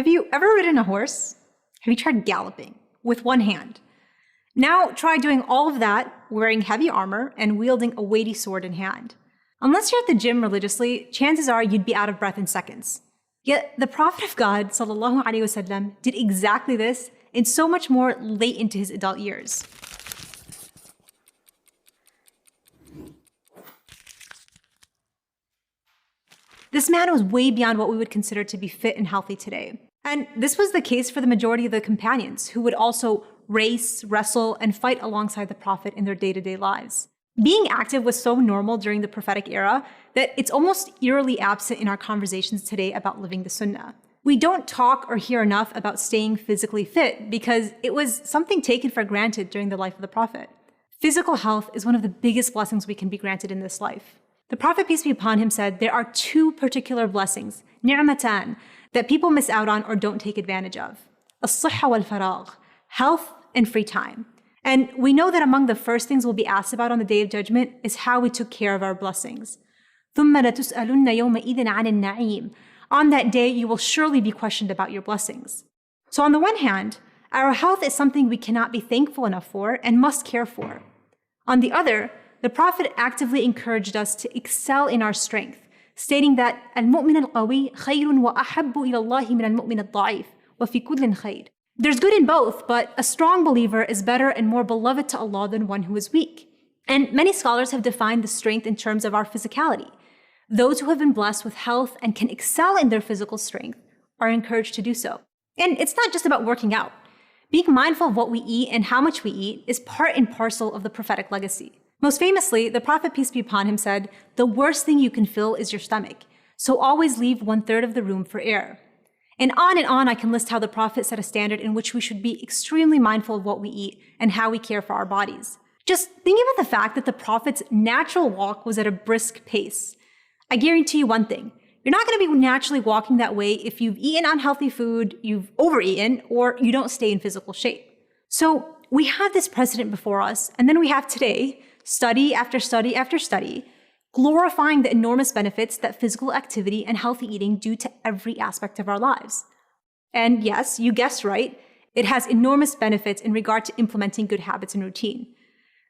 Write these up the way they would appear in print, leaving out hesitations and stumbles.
Have you ever ridden a horse? Have you tried galloping with one hand? Now try doing all of that, wearing heavy armor and wielding a weighty sword in hand. Unless you're at the gym religiously, chances are you'd be out of breath in seconds. Yet the Prophet of God, sallallahu alaihi wasallam, did exactly this and so much more late into his adult years. This man was way beyond what we would consider to be fit and healthy today. And this was the case for the majority of the companions, who would also race, wrestle, and fight alongside the Prophet in their day-to-day lives. Being active was so normal during the prophetic era that it's almost eerily absent in our conversations today about living the Sunnah. We don't talk or hear enough about staying physically fit because it was something taken for granted during the life of the Prophet. Physical health is one of the biggest blessings we can be granted in this life. The Prophet, peace be upon him, said there are two particular blessings, ni'matan, that people miss out on or don't take advantage of. As-sihha wal-faragh, health and free time. And we know that among the first things we'll be asked about on the Day of Judgment is how we took care of our blessings. ثُمَّ لَتُسْأَلُنَّ يَوْمَئِذٍ عَنِ النَّعِيمِ. On that day, you will surely be questioned about your blessings. So on the one hand, our health is something we cannot be thankful enough for and must care for. On the other, the Prophet actively encouraged us to excel in our strength, stating that الْمُؤْمِنَ الْقَوِيُّ خَيْرٌ وَأَحَبُّ إِلَى اللَّهِ مِنَ الْمُؤْمِنِ الضَّعِيفِ وَفِي كُلٍّ خَيْرٌ. There's good in both, but a strong believer is better and more beloved to Allah than one who is weak. And many scholars have defined the strength in terms of our physicality. Those who have been blessed with health and can excel in their physical strength are encouraged to do so. And it's not just about working out. Being mindful of what we eat and how much we eat is part and parcel of the prophetic legacy. Most famously, the Prophet, peace be upon him, said, "The worst thing you can fill is your stomach, so always leave 1/3 of the room for air." And on I can list how the Prophet set a standard in which we should be extremely mindful of what we eat and how we care for our bodies. Just think about the fact that the Prophet's natural walk was at a brisk pace. I guarantee you one thing, you're not going to be naturally walking that way if you've eaten unhealthy food, you've overeaten, or you don't stay in physical shape. So we have this precedent before us, and then we have today, study after study after study, glorifying the enormous benefits that physical activity and healthy eating do to every aspect of our lives. And yes, you guessed right, it has enormous benefits in regard to implementing good habits and routine.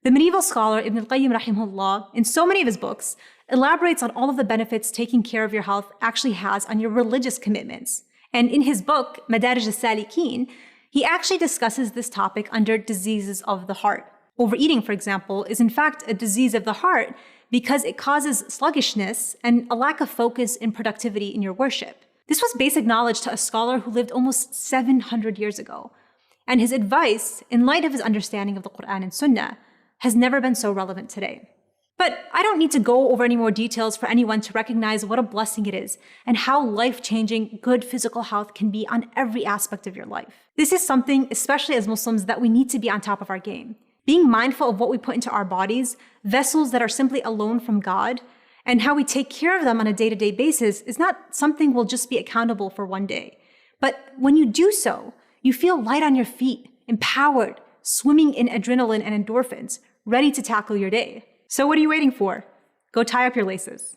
The medieval scholar Ibn al-Qayyim rahimahullah, in so many of his books, elaborates on all of the benefits taking care of your health actually has on your religious commitments. And in his book, Madarij al-Salikin, he actually discusses this topic under diseases of the heart. Overeating, for example, is in fact a disease of the heart because it causes sluggishness and a lack of focus and productivity in your worship. This was basic knowledge to a scholar who lived almost 700 years ago. And his advice, in light of his understanding of the Quran and Sunnah, has never been so relevant today. But I don't need to go over any more details for anyone to recognize what a blessing it is and how life-changing good physical health can be on every aspect of your life. This is something, especially as Muslims, that we need to be on top of our game. Being mindful of what we put into our bodies, vessels that are simply a loan from God, and how we take care of them on a day-to-day basis is not something we'll just be accountable for one day. But when you do so, you feel light on your feet, empowered, swimming in adrenaline and endorphins, ready to tackle your day. So what are you waiting for? Go tie up your laces.